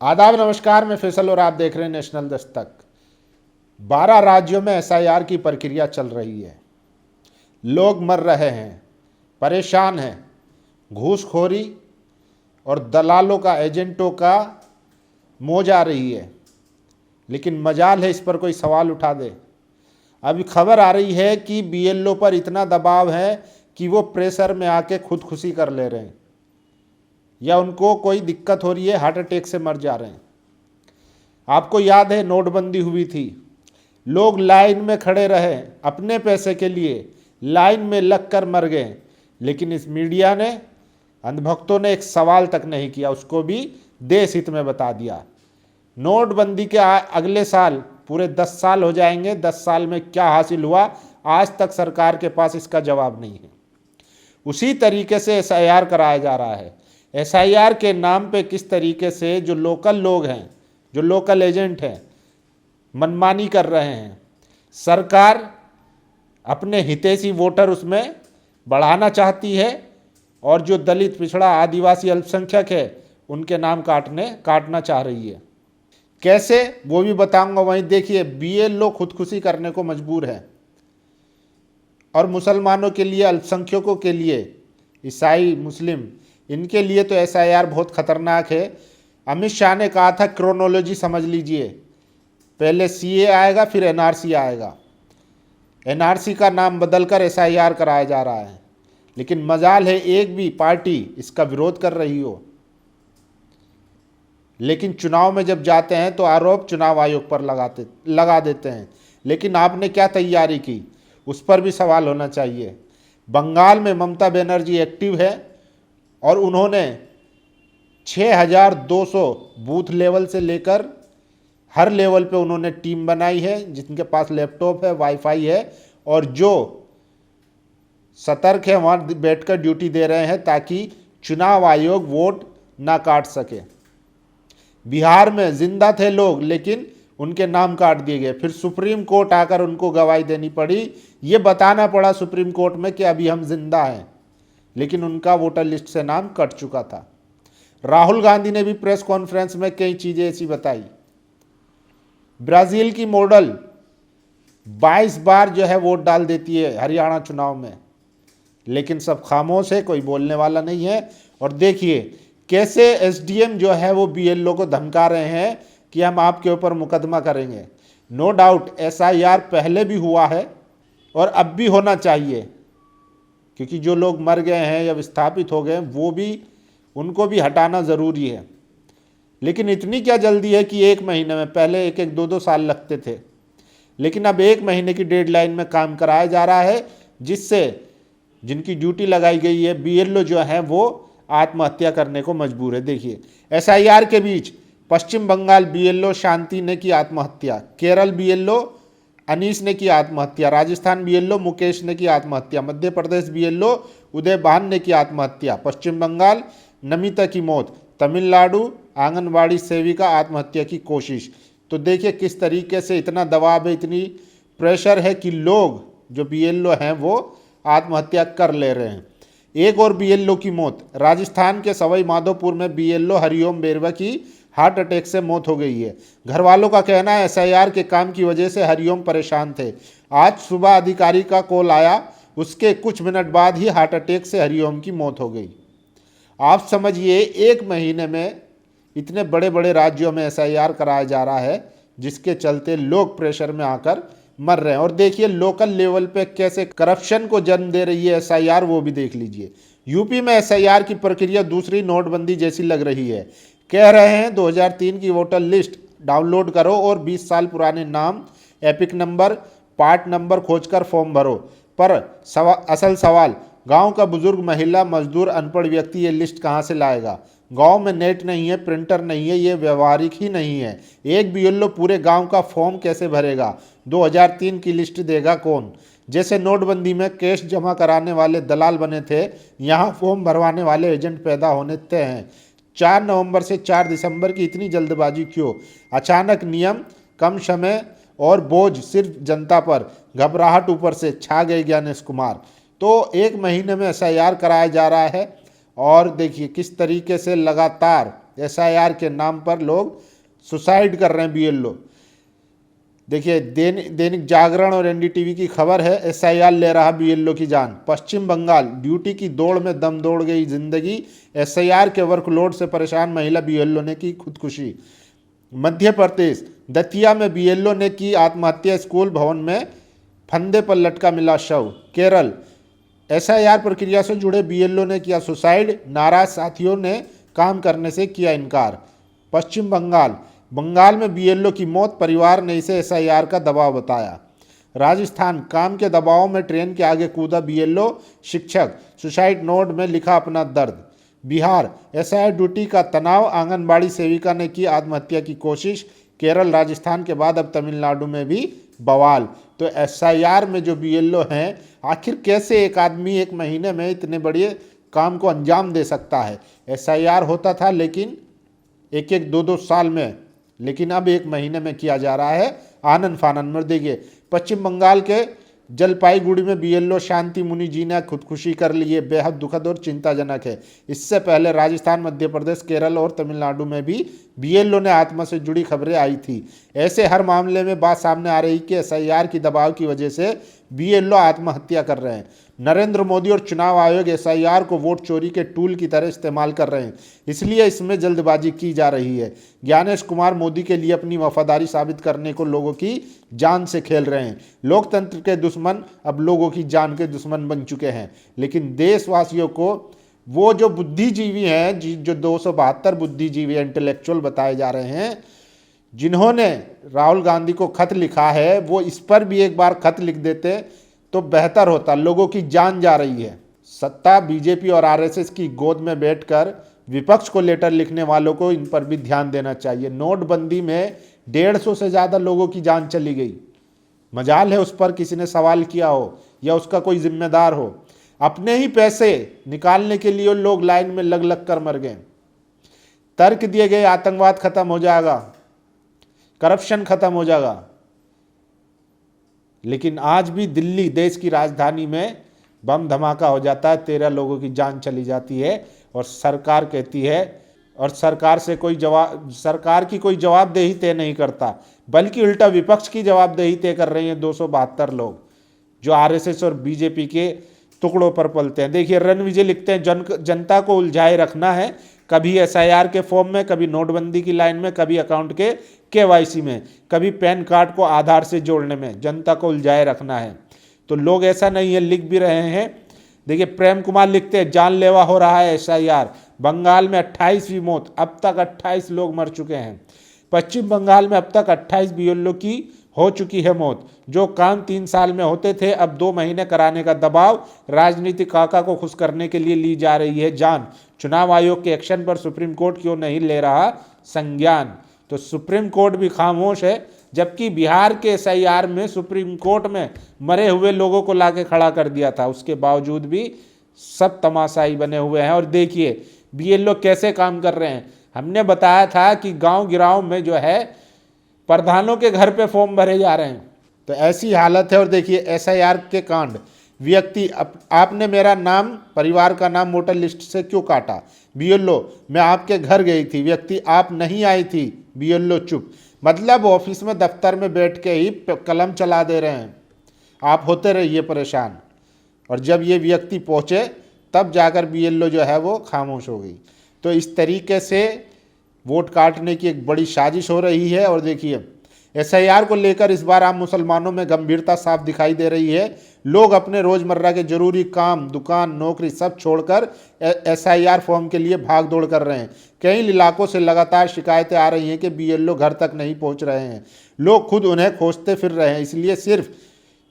आदाब नमस्कार, मैं फैसल और आप देख रहे हैं नेशनल दस्तक। 12 राज्यों में एसआईआर की प्रक्रिया चल रही है। लोग मर रहे हैं, परेशान हैं। घूसखोरी और दलालों का, एजेंटों का मौज आ रही है, लेकिन मजाल है इस पर कोई सवाल उठा दे। अभी खबर आ रही है कि बीएलओ पर इतना दबाव है कि वो प्रेशर में आके खुदकुशी कर ले रहे हैं या उनको कोई दिक्कत हो रही है, हार्ट अटैक से मर जा रहे हैं। आपको याद है नोटबंदी हुई थी, लोग लाइन में खड़े रहे, अपने पैसे के लिए लाइन में लगकर मर गए, लेकिन इस मीडिया ने, अंधभक्तों ने एक सवाल तक नहीं किया, उसको भी देश हित में बता दिया। नोटबंदी के अगले साल पूरे 10 साल हो जाएंगे। 10 साल में क्या हासिल हुआ, आज तक सरकार के पास इसका जवाब नहीं है। उसी तरीके से एसआईआर कराया जा रहा है। एसआईआर के नाम पे किस तरीके से जो लोकल लोग हैं, जो लोकल एजेंट हैं, मनमानी कर रहे हैं। सरकार अपने हितैषी वोटर उसमें बढ़ाना चाहती है और जो दलित, पिछड़ा, आदिवासी, अल्पसंख्यक है उनके नाम काटना चाह रही है। कैसे, वो भी बताऊंगा। वहीं देखिए, बीएलओ खुदकुशी करने को मजबूर है और मुसलमानों के लिए, अल्पसंख्यकों के लिए, ईसाई, मुस्लिम, इनके लिए तो एसआईआर बहुत खतरनाक है। अमित शाह ने कहा था क्रोनोलॉजी समझ लीजिए, पहले सीए आएगा फिर एनआरसी आएगा। एनआरसी का नाम बदलकर एसआईआर कराया जा रहा है, लेकिन मजाल है एक भी पार्टी इसका विरोध कर रही हो। लेकिन चुनाव में जब जाते हैं तो आरोप चुनाव आयोग पर लगा देते हैं। लेकिन आपने क्या तैयारी की, उस पर भी सवाल होना चाहिए। बंगाल में ममता बनर्जी एक्टिव है और उन्होंने 6200 बूथ लेवल से लेकर हर लेवल पे उन्होंने टीम बनाई है, जिनके पास लैपटॉप है, वाईफाई है, और जो सतर्क है वहाँ बैठकर ड्यूटी दे रहे हैं ताकि चुनाव आयोग वोट ना काट सके। बिहार में जिंदा थे लोग, लेकिन उनके नाम काट दिए गए। फिर सुप्रीम कोर्ट आकर उनको गवाही देनी पड़ी, ये बताना पड़ा सुप्रीम कोर्ट में कि अभी हम जिंदा हैं, लेकिन उनका वोटर लिस्ट से नाम कट चुका था। राहुल गांधी ने भी प्रेस कॉन्फ्रेंस में कई चीजें ऐसी बताई। ब्राजील की मॉडल 22 बार जो है वोट डाल देती है हरियाणा चुनाव में, लेकिन सब खामोश है, कोई बोलने वाला नहीं है। और देखिए कैसे एसडीएम जो है वो बीएलओ को धमका रहे हैं कि हम आपके ऊपर मुकदमा करेंगे। नो डाउट एसआईआर पहले भी हुआ है और अब भी होना चाहिए, क्योंकि जो लोग मर गए हैं या विस्थापित हो गए वो भी, उनको भी हटाना ज़रूरी है। लेकिन इतनी क्या जल्दी है कि 1 महीने में, पहले 1-1, 2-2 साल लगते थे, लेकिन अब 1 महीने की डेडलाइन में काम कराया जा रहा है, जिससे जिनकी ड्यूटी लगाई गई है बीएलओ जो है वो आत्महत्या करने को मजबूर है। देखिए एसआईआर के बीच पश्चिम बंगाल बीएलओ शांति ने की आत्महत्या, केरल बीएलओ अनीस ने की आत्महत्या, राजस्थान बीएलओ मुकेश ने की आत्महत्या, मध्य प्रदेश बीएलओ उदय भान ने की आत्महत्या, पश्चिम बंगाल नमिता की मौत, तमिलनाडु आंगनबाड़ी सेविका आत्महत्या की कोशिश। तो देखिए किस तरीके से इतना दबाव है, इतनी प्रेशर है कि लोग जो बीएलओ हैं वो आत्महत्या कर ले रहे हैं। एक और बीएलओ की मौत, राजस्थान के सवाई माधोपुर में बीएलओ हरिओम बेरवा की हार्ट अटैक से मौत हो गई है। घर वालों का कहना है एसआईआर के काम की वजह से हरिओम परेशान थे। आज सुबह अधिकारी का कॉल आया, उसके कुछ मिनट बाद ही हार्ट अटैक से हरिओम की मौत हो गई। आप समझिए 1 महीने में इतने बड़े बड़े राज्यों में एसआईआर कराया जा रहा है, जिसके चलते लोग प्रेशर में आकर मर रहे हैं। और देखिए लोकल लेवल पे कैसे करप्शन को जन्म दे रही है एसआईआर, वो भी देख लीजिए। यूपी में एसआईआर की प्रक्रिया दूसरी नोटबंदी जैसी लग रही है। कह रहे हैं 2003 की वोटर लिस्ट डाउनलोड करो और 20 साल पुराने नाम, एपिक नंबर, पार्ट नंबर खोजकर फॉर्म भरो। पर असल सवाल, गांव का बुजुर्ग, महिला, मजदूर, अनपढ़ व्यक्ति ये लिस्ट कहां से लाएगा? गांव में नेट नहीं है, प्रिंटर नहीं है, ये व्यवहारिक ही नहीं है। एक बीएलओ पूरे गांव का फॉर्म कैसे भरेगा? 2003 की लिस्ट देगा कौन? जैसे नोटबंदी में कैश जमा कराने वाले दलाल बने थे, यहाँ फॉर्म भरवाने वाले एजेंट पैदा होने तय हैं। 4 नवंबर से 4 दिसंबर की इतनी जल्दबाजी क्यों? अचानक नियम, कम समय और बोझ सिर्फ जनता पर, घबराहट ऊपर से छा गए ज्ञानेश कुमार। तो 1 महीने में एसआईआर कराया जा रहा है और देखिए किस तरीके से लगातार एसआईआर के नाम पर लोग सुसाइड कर रहे हैं बीएलओ। देखिए दैनिक जागरण और एनडीटीवी की खबर है, एसआईआर ले रहा बीएलओ की जान। पश्चिम बंगाल, ड्यूटी की दौड़ में दम दौड़ गई जिंदगी, एसआईआर के वर्कलोड से परेशान महिला बीएलओ ने की खुदकुशी। मध्य प्रदेश, दतिया में बीएलओ ने की आत्महत्या, स्कूल भवन में फंदे पर लटका मिला शव। केरल, एसआईआर प्रक्रिया से जुड़े बीएलओ ने किया सुसाइड, नाराज साथियों ने काम करने से किया इनकार। पश्चिम बंगाल, बंगाल में बीएलओ की मौत, परिवार ने इसे एसआईआर का दबाव बताया। राजस्थान, काम के दबाव में ट्रेन के आगे कूदा बीएलओ, शिक्षक सुसाइड नोट में लिखा अपना दर्द। बिहार, एसआईआर ड्यूटी का तनाव, आंगनबाड़ी सेविका ने की आत्महत्या की कोशिश। केरल, राजस्थान के बाद अब तमिलनाडु में भी बवाल। तो एसआईआर में जो बीएलओ हैं, आखिर कैसे एक आदमी एक महीने में इतने बड़े काम को अंजाम दे सकता है। एसआईआर होता था लेकिन एक एक दो दो साल में, लेकिन अब एक महीने में किया जा रहा है आनन फानन में। देखिए पश्चिम बंगाल के जलपाईगुड़ी में बीएलओ शांति मुनि जी ने खुदकुशी कर ली है, बेहद दुखद और चिंताजनक है। इससे पहले राजस्थान, मध्य प्रदेश, केरल और तमिलनाडु में भी बीएलओ ने आत्मा से जुड़ी खबरें आई थी। ऐसे हर मामले में बात सामने आ रही कि एसआईआर की दबाव की वजह से बीएलओ आत्महत्या कर रहे हैं। नरेंद्र मोदी और चुनाव आयोग एसआईआर को वोट चोरी के टूल की तरह इस्तेमाल कर रहे हैं, इसलिए इसमें जल्दबाजी की जा रही है। ज्ञानेश कुमार मोदी के लिए अपनी वफादारी साबित करने को लोगों की जान से खेल रहे हैं। लोकतंत्र के दुश्मन अब लोगों की जान के दुश्मन बन चुके हैं। लेकिन देशवासियों को वो जो बुद्धिजीवी हैं, जो 272 बुद्धिजीवी इंटेलेक्चुअल बताए जा रहे हैं, जिन्होंने राहुल गांधी को खत लिखा है, वो इस पर भी एक बार खत लिख देते तो बेहतर होता। लोगों की जान जा रही है। सत्ता बीजेपी और आरएसएस की गोद में बैठकर विपक्ष को लेटर लिखने वालों को इन पर भी ध्यान देना चाहिए। नोटबंदी में 150 से ज़्यादा लोगों की जान चली गई। मजाल है उस पर किसी ने सवाल किया हो या उसका कोई जिम्मेदार हो। अपने ही पैसे निकालने के लिए लोग लाइन में लग लग कर मर गए। तर्क दिए गए आतंकवाद खत्म हो जाएगा, करप्शन खत्म हो जाएगा, लेकिन आज भी दिल्ली, देश की राजधानी में बम धमाका हो जाता है, 13 लोगों की जान चली जाती है और सरकार कहती है, और सरकार से कोई सरकार की कोई जवाबदेही तय नहीं करता, बल्कि उल्टा विपक्ष की जवाबदेही तय कर रही हैं 272 लोग जो आरएसएस और बीजेपी के टुकड़ों पर पलते हैं। देखिए रणविजय लिखते हैं, जनता को उलझाए रखना है, कभी एसआईआर के फॉर्म में, कभी नोटबंदी की लाइन में, कभी अकाउंट के केवाईसी में, कभी पैन कार्ड को आधार से जोड़ने में, जनता को उलझाए रखना है। तो लोग ऐसा नहीं है, लिख भी रहे हैं। देखिए प्रेम कुमार लिखते हैं, जानलेवा हो रहा है एसआईआर, बंगाल में 28वीं मौत, अब तक 28 लोग मर चुके हैं। पश्चिम बंगाल में अब तक 28 बीएलओ की हो चुकी है मौत। जो काम 3 साल में होते थे अब 2 महीने कराने का दबाव, राजनीतिक काका को खुश करने के लिए ली जा रही है जान। चुनाव आयोग के एक्शन पर सुप्रीम कोर्ट क्यों नहीं ले रहा संज्ञान? तो सुप्रीम कोर्ट भी खामोश है, जबकि बिहार के एसआईआर में सुप्रीम कोर्ट में मरे हुए लोगों को लाके खड़ा कर दिया था, उसके बावजूद भी सब तमाशाई बने हुए हैं। और देखिए बीएलओ कैसे काम कर रहे हैं। हमने बताया था कि गांव गिराव में जो है प्रधानों के घर पे फॉर्म भरे जा रहे हैं, तो ऐसी हालत है। और देखिए एसआईआर के कांड, व्यक्ति आपने मेरा नाम, परिवार का नाम वोटर लिस्ट से क्यों काटा? बीएलओ, मैं आपके घर गई थी, व्यक्ति आप नहीं आई थी, बीएलओ चुप। मतलब ऑफिस में, दफ्तर में बैठ के ही कलम चला दे रहे हैं, आप होते रहिए परेशान। और जब ये व्यक्ति पहुँचे तब जाकर बीएलओ जो है वो खामोश हो गई। तो इस तरीके से वोट काटने की एक बड़ी साजिश हो रही है। और देखिए एसआईआर को लेकर इस बार आम मुसलमानों में गंभीरता साफ दिखाई दे रही है। लोग अपने रोजमर्रा के जरूरी काम, दुकान, नौकरी सब छोड़कर एसआईआर फॉर्म के लिए भाग दौड़ कर रहे हैं। कई इलाकों से लगातार शिकायतें आ रही हैं कि बीएलओ घर तक नहीं पहुंच रहे हैं। लोग खुद उन्हें खोजते फिर रहे हैं, इसलिए सिर्फ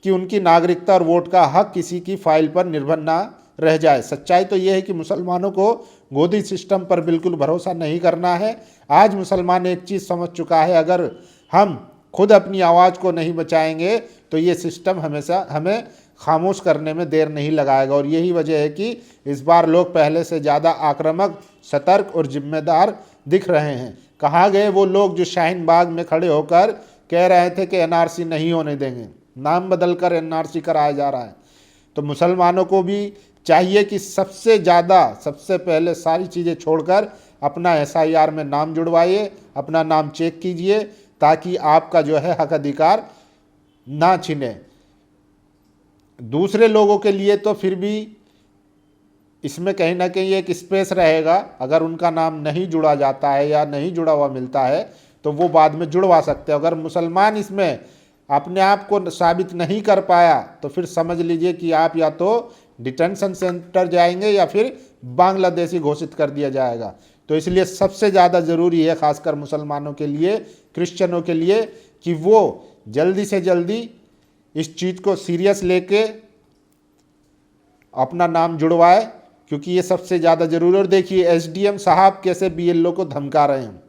कि उनकी नागरिकता और वोट का हक किसी की फाइल पर निर्भर ना रह जाए। सच्चाई तो यह है कि मुसलमानों को गोदी सिस्टम पर बिल्कुल भरोसा नहीं करना है। आज मुसलमान एक चीज़ समझ चुका है, अगर हम खुद अपनी आवाज़ को नहीं बचाएंगे तो ये सिस्टम हमेशा हमें खामोश करने में देर नहीं लगाएगा। और यही वजह है कि इस बार लोग पहले से ज़्यादा आक्रामक, सतर्क और जिम्मेदार दिख रहे हैं। कहाँ गए वो लोग जो शाहीन बाग में खड़े होकर कह रहे थे कि एनआरसी नहीं होने देंगे? नाम बदलकर एनआरसी कराया जा रहा है। तो मुसलमानों को भी चाहिए कि सबसे पहले सारी चीज़ें छोड़कर अपना SIR में नाम जुड़वाइए, अपना नाम चेक कीजिए, ताकि आपका जो है हक अधिकार ना छिने। दूसरे लोगों के लिए तो फिर भी इसमें कहीं ना कहीं एक स्पेस रहेगा, अगर उनका नाम नहीं जुड़ा जाता है या नहीं जुड़ा हुआ मिलता है तो वो बाद में जुड़वा सकते हैं। अगर मुसलमान इसमें अपने आप को साबित नहीं कर पाया तो फिर समझ लीजिए कि आप या तो डिटेंशन सेंटर जाएंगे या फिर बांग्लादेशी घोषित कर दिया जाएगा। तो इसलिए सबसे ज़्यादा ज़रूरी है, खासकर मुसलमानों के लिए, क्रिश्चियनों के लिए, कि वो जल्दी से जल्दी इस चीज़ को सीरियस लेके अपना नाम जुड़वाए, क्योंकि ये सबसे ज़्यादा ज़रूरी है। और देखिए SDM साहब कैसे BLO को धमका रहे हैं।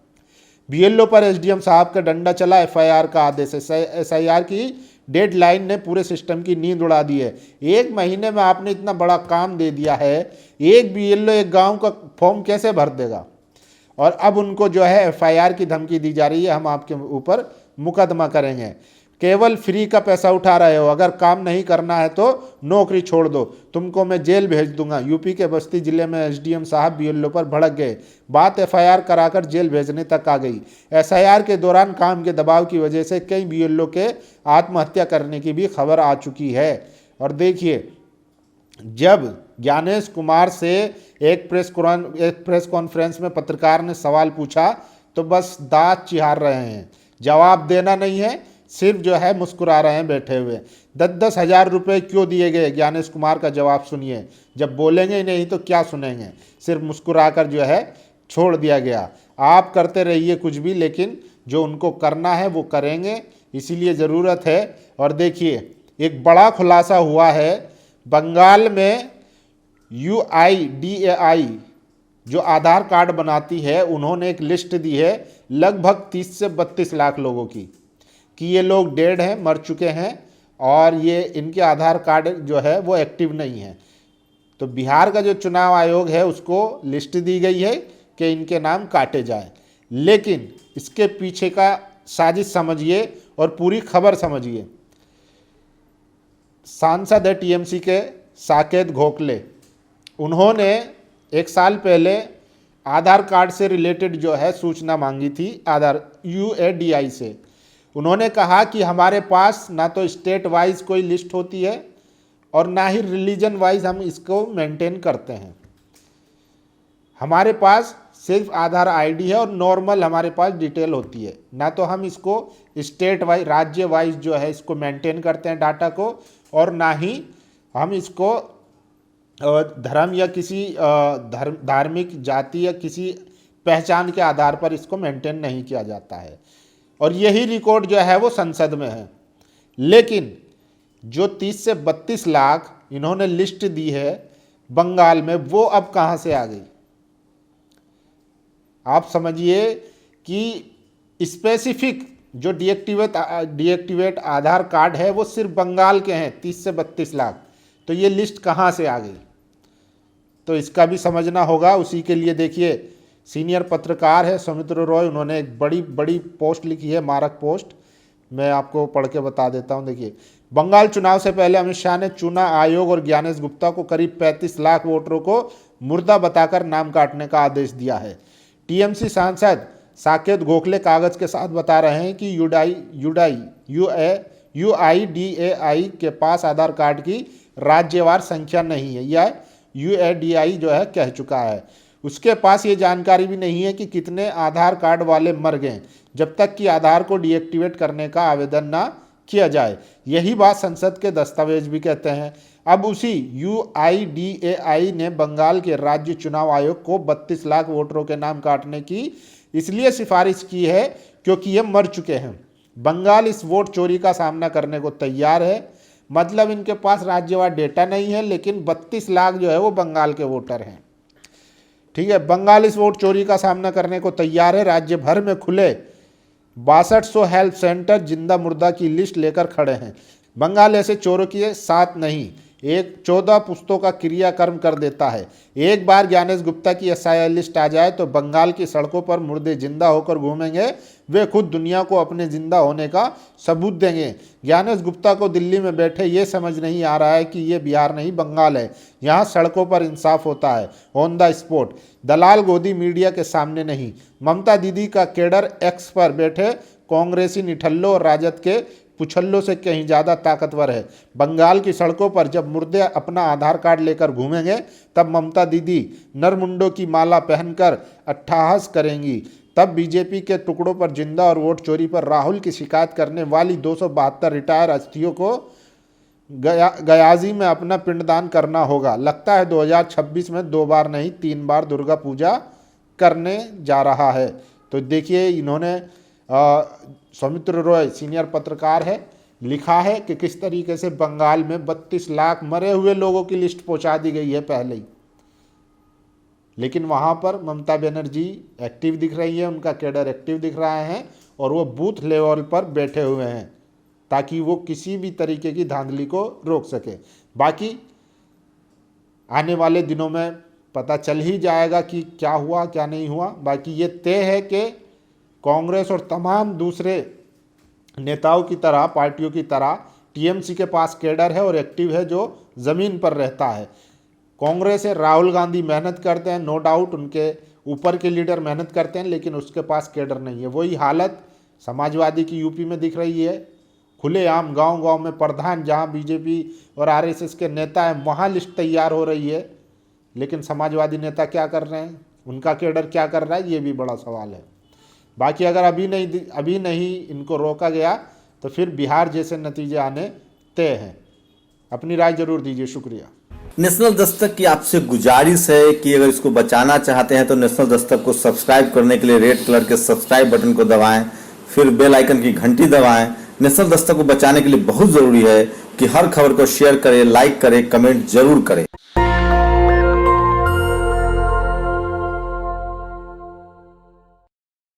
BLO पर SDM साहब का डंडा चला, FIR का आदेश है। SIR की डेडलाइन ने पूरे सिस्टम की नींद उड़ा दी है। 1 महीने में आपने इतना बड़ा काम दे दिया है, एक BLO एक गांव का फॉर्म कैसे भर देगा? और अब उनको जो है FIR की धमकी दी जा रही है, हम आपके ऊपर मुकदमा करेंगे। केवल फ्री का पैसा उठा रहे हो, अगर काम नहीं करना है तो नौकरी छोड़ दो, तुमको मैं जेल भेज दूंगा। यूपी के बस्ती जिले में SDM साहब BLO पर भड़क गए, बात FIR कराकर जेल भेजने तक आ गई। SIR के दौरान काम के दबाव की वजह से कई BLO के आत्महत्या करने की भी खबर आ चुकी है। और देखिए, जब ज्ञानेश कुमार से एक प्रेस कॉन्फ्रेंस में पत्रकार ने सवाल पूछा तो बस दांत चिहार रहे हैं, जवाब देना नहीं है, सिर्फ जो है मुस्कुरा रहे हैं बैठे हुए। 10-10 हज़ार रुपये क्यों दिए गए? ज्ञानेश कुमार का जवाब सुनिए। जब बोलेंगे ही नहीं तो क्या सुनेंगे? सिर्फ मुस्कुराकर जो है छोड़ दिया गया। आप करते रहिए कुछ भी, लेकिन जो उनको करना है वो करेंगे, इसीलिए ज़रूरत है। और देखिए, एक बड़ा खुलासा हुआ है, बंगाल में UIDAI जो आधार कार्ड बनाती है, उन्होंने एक लिस्ट दी है लगभग 30 से 32 लाख लोगों की, कि ये लोग डेड हैं, मर चुके हैं, और ये इनके आधार कार्ड जो है वो एक्टिव नहीं है। तो बिहार का जो चुनाव आयोग है उसको लिस्ट दी गई है कि इनके नाम काटे जाए, लेकिन इसके पीछे का साजिश समझिए और पूरी खबर समझिए। सांसद है TMC के साकेत गोखले, उन्होंने 1 साल पहले आधार कार्ड से रिलेटेड जो है सूचना मांगी थी, आधार UIDAI से। उन्होंने कहा कि हमारे पास ना तो स्टेट वाइज कोई लिस्ट होती है और ना ही रिलीजन वाइज हम इसको मेंटेन करते हैं। हमारे पास सिर्फ आधार ID है और नॉर्मल हमारे पास डिटेल होती है, ना तो हम इसको स्टेट वाइज, राज्य वाइज जो है इसको मेंटेन करते हैं डाटा को, और ना ही हम इसको धर्म या किसी धार्मिक जाति या किसी पहचान के आधार पर इसको मेंटेन नहीं किया जाता है। और यही रिकॉर्ड जो है वो संसद में है। लेकिन जो 30 से 32 लाख इन्होंने लिस्ट दी है बंगाल में, वो अब कहाँ से आ गई? आप समझिए कि स्पेसिफिक जो डीएक्टिवेट आधार कार्ड है वो सिर्फ बंगाल के हैं, 30 से 32 लाख। तो ये लिस्ट कहाँ से आ गई? तो इसका भी समझना होगा। उसी के लिए देखिए, सीनियर पत्रकार है सौमित्र रॉय, उन्होंने एक बड़ी पोस्ट लिखी है, मारक पोस्ट, मैं आपको पढ़ के बता देता हूं। देखिए, बंगाल चुनाव से पहले अमित शाह ने चुनाव आयोग और ज्ञानेश गुप्ता को करीब 35 लाख वोटरों को मुर्दा बताकर नाम काटने का आदेश दिया है। TMC सांसद साकेत गोखले कागज के साथ बता रहे हैं कि UIDAI के पास आधार कार्ड की राज्यवार संख्या नहीं है, यह UIDAI जो है कह चुका है। उसके पास ये जानकारी भी नहीं है कि कितने आधार कार्ड वाले मर गए जब तक कि आधार को डीएक्टिवेट करने का आवेदन ना किया जाए। यही बात संसद के दस्तावेज भी कहते हैं। अब उसी UIDAI ने बंगाल के राज्य चुनाव आयोग को 32 लाख वोटरों के नाम काटने की इसलिए सिफारिश की है क्योंकि ये मर चुके हैं। बंगाल इस वोट चोरी का सामना करने को तैयार है। मतलब इनके पास राज्यवार डेटा नहीं है, लेकिन 32 लाख जो है वो बंगाल के वोटर हैं। ठीक है, बंगाल इस वोट चोरी का सामना करने को तैयार है। राज्य भर में खुले 6200 हेल्प सेंटर जिंदा मुर्दा की लिस्ट लेकर खड़े हैं। बंगाल ऐसे चोरों के साथ नहीं, एक 14 पुस्तों का क्रियाकर्म कर देता है। एक बार ज्ञानेश गुप्ता की एसआईआर लिस्ट आ जाए तो बंगाल की सड़कों पर मुर्दे जिंदा होकर घूमेंगे। वे खुद दुनिया को अपने जिंदा होने का सबूत देंगे। ज्ञानेश गुप्ता को दिल्ली में बैठे ये समझ नहीं आ रहा है कि ये बिहार नहीं बंगाल है। यहाँ सड़कों पर इंसाफ होता है, ऑन द स्पॉट। दलाल गोदी मीडिया के सामने नहीं। ममता दीदी का केडर एक्स पर बैठे कांग्रेसी निठल्लों और राजद के पुछल्लों से कहीं ज़्यादा ताकतवर है। बंगाल की सड़कों पर जब मुर्दे अपना आधार कार्ड लेकर घूमेंगे तब ममता दीदी नरमुंडों की माला पहनकर अट्टहास करेंगी। तब बीजेपी के टुकड़ों पर जिंदा और वोट चोरी पर राहुल की शिकायत करने वाली 272 रिटायर अस्थियों को गयाजी में अपना पिंडदान करना होगा। लगता है 2026 में 2 बार नहीं 3 बार दुर्गा पूजा करने जा रहा है। तो देखिए, इन्होंने सौमित्र रॉय सीनियर पत्रकार है, लिखा है कि किस तरीके से बंगाल में 32 लाख मरे हुए लोगों की लिस्ट पहुंचा दी गई है पहले ही, लेकिन वहां पर ममता बनर्जी एक्टिव दिख रही है, उनका कैडर एक्टिव दिख रहा है और वो बूथ लेवल पर बैठे हुए हैं ताकि वो किसी भी तरीके की धांधली को रोक सके। बाकी आने वाले दिनों में पता चल ही जाएगा कि क्या हुआ क्या नहीं हुआ। बाकी ये तय है कि कांग्रेस और तमाम दूसरे नेताओं की तरह, पार्टियों की तरह टीएमसी के पास कैडर है और एक्टिव है जो ज़मीन पर रहता है। कांग्रेस है, राहुल गांधी मेहनत करते हैं, नो डाउट उनके ऊपर के लीडर मेहनत करते हैं, लेकिन उसके पास कैडर नहीं है। वही हालत समाजवादी की यूपी में दिख रही है। खुलेआम गांव-गांव में प्रधान जहां बीजेपी और आरएसएस के नेता हैं वहां लिस्ट तैयार हो रही है, लेकिन समाजवादी नेता क्या कर रहे हैं, उनका कैडर क्या कर रहा है, ये भी बड़ा सवाल है। बाकी अगर अभी नहीं इनको रोका गया तो फिर बिहार जैसे नतीजे आने तय हैं। अपनी राय जरूर दीजिए। शुक्रिया। नेशनल दस्तक की आपसे गुजारिश है कि अगर इसको बचाना चाहते हैं तो नेशनल दस्तक को सब्सक्राइब करने के लिए रेड कलर के सब्सक्राइब बटन को दबाएं, फिर बेल आइकन की घंटी दबाएं। नेशनल दस्तक को बचाने के लिए बहुत जरूरी है कि हर खबर को शेयर करें, लाइक करें, कमेंट जरूर करें।